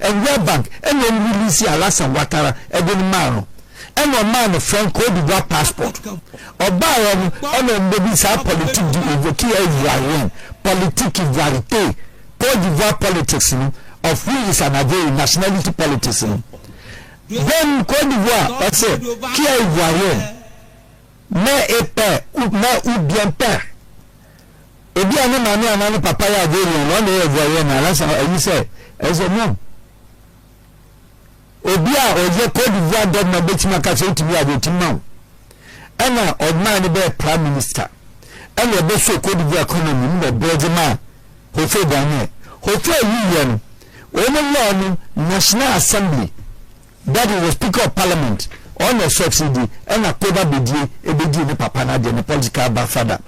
and World Bank, and then we release Alassane Ouattara and then Maro. And one man of French Côte d'Ivoire passport. Or by on maybe sa politique du évoquer ivoirien, politique ivoirité, Côte d'Ivoire politics, of who is another nationality politics. Then Côte d'Ivoire, I say, qui est ivoirien, mais et père, ou bien père. Et bien, nous m'avons un papa à dire, on est ivoirien, là, ça, il sait, elle dit non. Ou bien, on dit Côte d'Ivoire donne ma bête, ma casse, tu viens de Timon. Elle a, on m'a un prime minister. Elle a besoin Côte d'Ivoire économie, mais Brédima, au fait gagner. Au fait, il y a National Assembly. That is the Speaker of Parliament on a subsidy and a cover bedi the papa na the political father.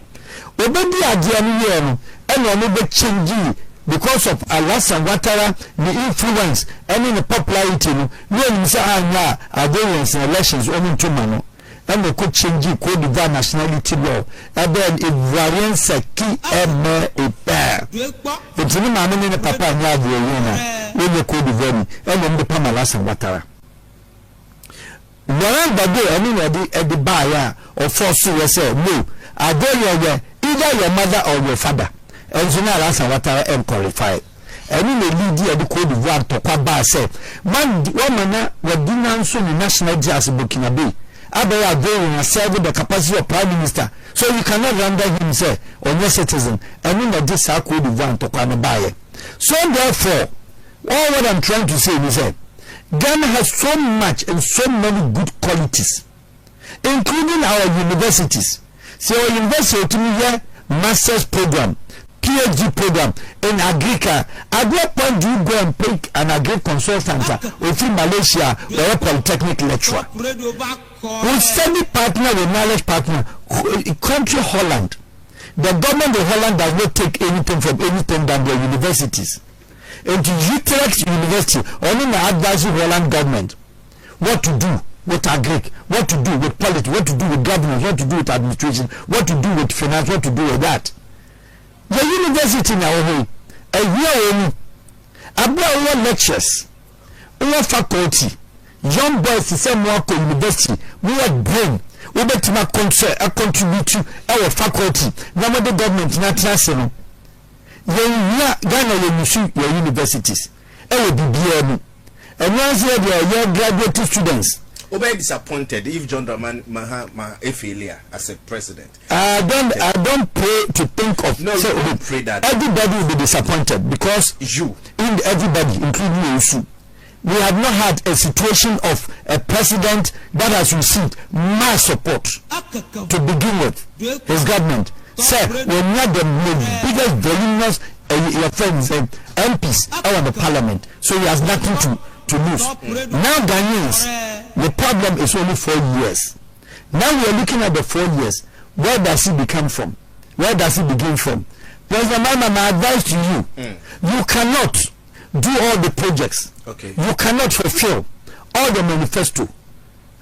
Obedi adianu and on be change because of Alassane Ouattara the influence and the popularity no when say anya adherence in elections only to mano and they could change Côte d'Ivoire nationality law and then Ivoirien seki eme epa it's no man ni papa nya adherence when the Côte d'Ivoire and then the Alassane Ouattara. Wherever they go, I mean, at the buyer or force you say, no, I don't either your mother or your father. And so now that's what I am qualified. And in the lead year, the Côte d'Ivoire to Kwaba say, man, woman, what do not so the national jazz Burkina Faso. Abe are going to serve the capacity of Prime Minister. So you cannot render him, say, on your citizen. I mean, that this are Côte d'Ivoire to Kwaba. So therefore, all what I'm trying to say is that Ghana has so much and so many good qualities, including our universities. So our university to me here, master's program, PhD program in Agrica. At what point do you go and pick an agri consultant within Malaysia or a polytechnic lecturer? We study partner with knowledge partner. Country Holland. The government of Holland does not take anything from anything than their universities. And to Utrecht University, only the advisory Holland government, what to do with agric, what to do with politics, what to do with governance, what to do with administration, what to do with finance, what to do with that. The university now, a year only, about lectures, our faculty, young boys, the same work university, we are brain, we better contribute to our faculty, no matter government, not national. Ghana your universities. Will be BM. And once you are graduate students. Obey disappointed if John Dramani a failure as a president. I don't pray to think of pray that everybody will be disappointed because everybody, including you, we have not had a situation of a president that has received mass support to begin with his government. Sir, we're not the biggest voluminous your friends MPs out of the parliament, so he has nothing to lose. Now Ghanaians, the problem is only 4 years. Now we are looking at the 4 years. Where does it become from? Where does it begin from? President Mama, my advice to you, you cannot do all the projects. Okay. You cannot fulfill all the manifesto.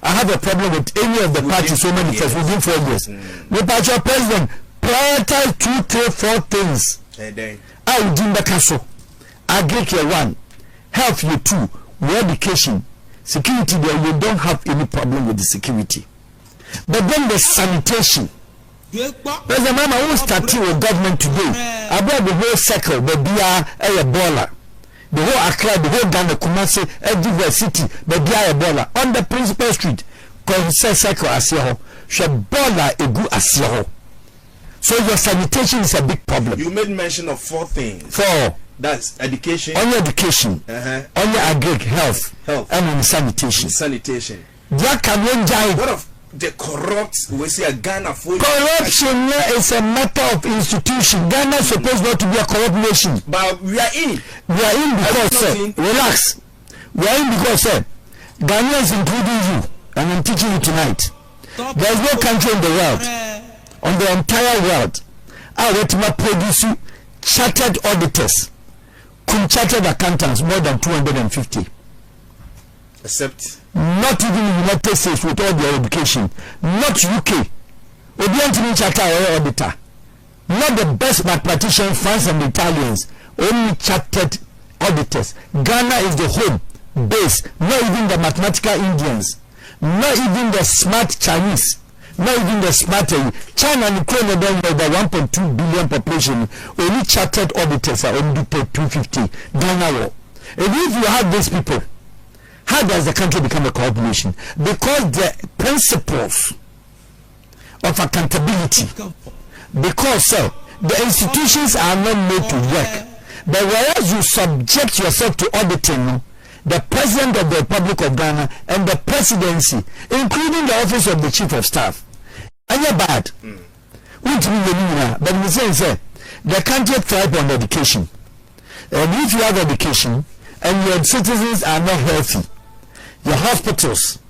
I have a problem with any of the parties so manifest within 4 years. Without your president, prioritize 2, 3, 4 things. I will do the castle. Agriculture 1, health you 2, education, security there you don't have any problem with the security. But then the sanitation. President Mama who started with government today. About the whole circle, the BR Ebola. The whole Accra, the whole Ghana, Kumasi, everywhere city, the BR Ebola. On the principal street, Concert Circle Asiaho. Shebola Egu Asiaho. So your sanitation is a big problem. You made mention of 4 things. 4. That's education. On your education. On your agric health. And on sanitation. Sanitation. What of the corrupt? We see a Ghana full. Corruption is a matter of institution. Ghana is supposed not to be a corrupt nation. But we are in. We are in because relax. We are in because Ghanaians, including you, and I'm teaching you tonight. There is no country in the world, on the entire world, I produce chartered auditors, chartered accountants more than 250. Except not even the United States with all their education, not UK. Obviously, chartered auditor, not the best mathematicians, France and Italians, only chartered auditors. Ghana is the home base, not even the mathematical Indians, not even the smart Chinese. Not even the smarter. China and Ukraine have over 1.2 billion population. Only chartered auditors are only paid 250. Ghana war. If you have these people, how does the country become a corrupt nation? Because the principles of accountability, because the institutions are not made to work. But whereas you subject yourself to auditing, the President of the Republic of Ghana and the presidency, including the office of the Chief of Staff, and you're bad. But we say the country thrives on education. And if you have education and your citizens are not healthy, your hospitals,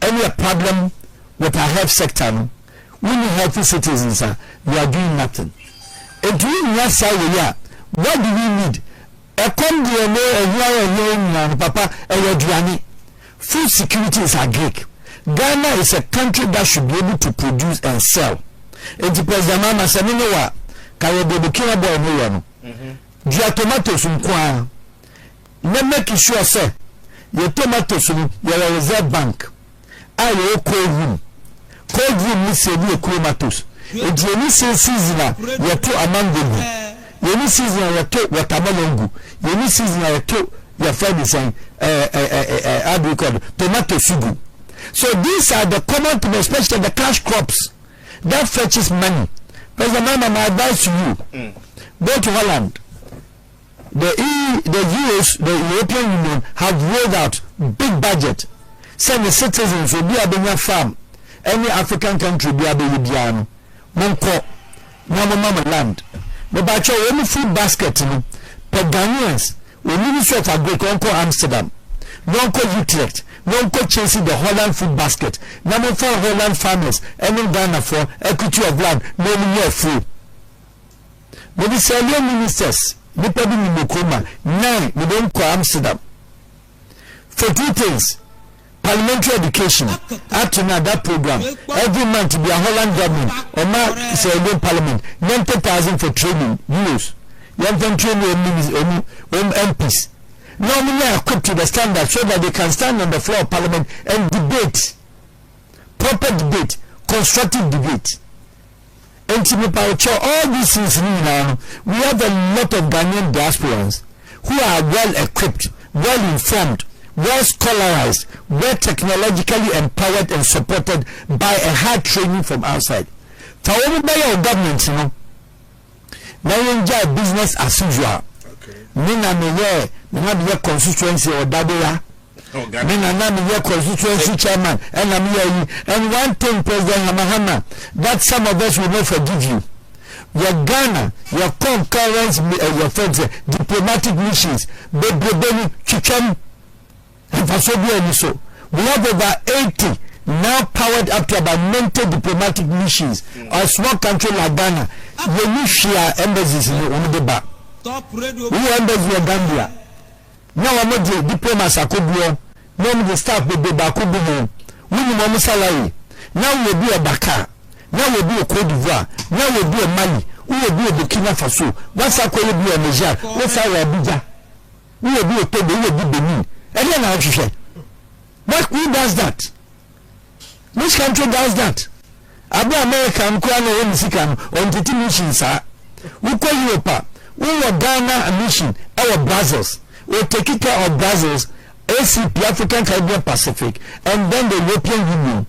any problem with our health sector, we need healthy citizens, we are doing nothing. And doing that, what do we need? Food security is a Greek. Ghana is a country that should be able to produce and sell. And the President Mama said, "No, what? Can you be Burkina Faso? Your tomatoes in Kwa. Let make sure, sir. Your tomatoes in your reserve bank. I will cold room. Cold room means you cold tomatoes. If you need season, you're too among them. You need season, you're too watermelon. You need season, you're too your friend is saying, how do you call it? Tomato sugu. So these are the common people, especially the cash crops that fetches money. President Mama, my advice to you, go to Holland. The US, the European Union have rolled out big budget. Send the citizens will be a farm. Any African country be a Monko, Mama land. The batch of food basket, per Ghanaians, we Ministry of Agriculture, Amsterdam, non-co Utrecht, non-co chasing the Holland food basket, number 4 Holland farmers, and in Ghana for equity of land, no year free. But the senior ministers, Nipabi Mukoma, 9, we don't call Amsterdam. For 2 things. Parliamentary education. Up to now, that program every month to be a Holland government or now is a parliament 90,000 for training euros. You have to train MPs. Normally equipped to the standard so that they can stand on the floor of parliament and debate, proper debate, constructive debate. And to all these things now, we have a lot of Ghanaian diasporans who are well equipped, well informed, well scholarized, well technologically empowered and supported by a hard training from outside. For everybody our government, now we enjoy business as usual. Nina me have constituency or Dabera. Nina constituency chairman and and one thing, President Mahama, that some of us will not forgive you. Your Ghana, your concurrence, your friends, diplomatic missions, Bebeni, Chichen. We have over 80 now powered up to about 90 diplomatic missions. A small country like Ghana, we share embassies in the back. We embassy in Gambia. Now I'm not the diplomats are could no the staff will be back. We need salary. Now we'll be a Dakar. Now we'll be a Cote d'Ivoire. Now we'll be a Mali. We will be a Burkina Faso. What's our Cote d'Ivoire? Niger? What's our Abuja? We will be a Togo. We will be Benin. And then I say, but who does that? Which country does that? Abu America, Mkwano, Mexican, on the missions, sir. We call Europe. We were Ghana a mission, our Brazils. We take care of Brazils, ACP, African Caribbean Pacific, and then the European Union.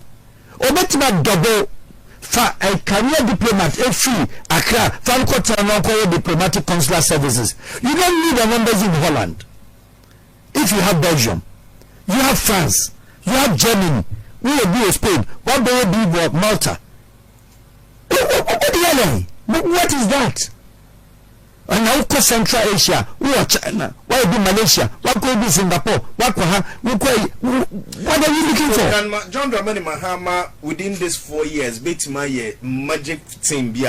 Obetima double for a career diplomat, a free, Accra, Falco diplomatic consular services. You don't need a members in Holland. If you have Belgium, you have France, you have Germany, we will be Spain, what will be Malta? What is that? And now Central Asia, we are China, why be Malaysia, what could be Singapore, what are you looking for? John Dramani Mahama, within these 4 years, beat my magic team, be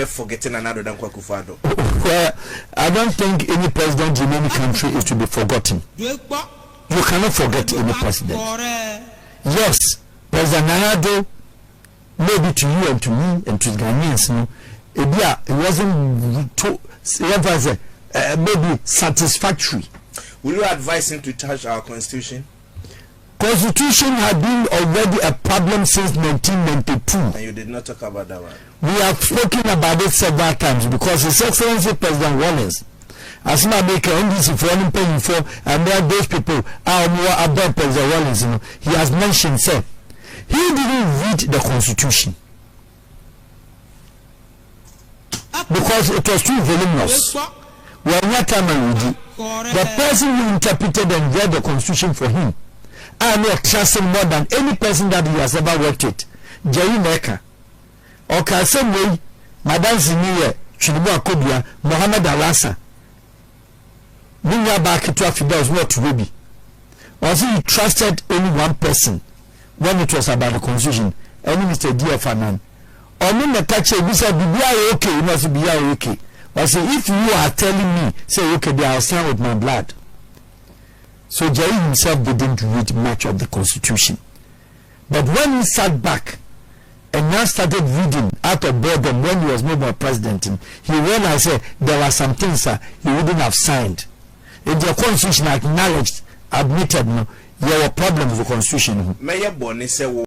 forgetting another than Kwakufado. Well, I don't think any president in any country is to be forgotten. You cannot forget any president. Yes, President Nayado, maybe to you and to me and to Ghanaians, it wasn't too, maybe satisfactory. Will you advise him to touch our constitution? Constitution had been already a problem since 1992. And you did not talk about that one. We have spoken about it several times because His Excellency President Wallace, as my maker NDC for only paying for, and there those people are more about President Wallace. He has mentioned, sir, he didn't read the Constitution because it was too voluminous. We are not time ready. The person who interpreted and read the Constitution for him, I am trusting more than any person that he has ever worked with. Jerry Mecca. Okay, same way, Madame Ziniye, Chinibu Akobia, Mohammed Alassa. Bring back to Africa was not Ruby. Also, he trusted only one person when it was about the Constitution, only Mr. D.F. Only the touch we said, be okay, you must be okay. But say, if you are telling me, say, okay, I'll stand with my blood. So Jerry himself didn't read much of the Constitution. But when he sat back and now started reading out of boredom when he was made by president, he realized there were some things he wouldn't have signed. If the Constitution acknowledged, admitted, there were problems with the Constitution. Mayor Bonnie said,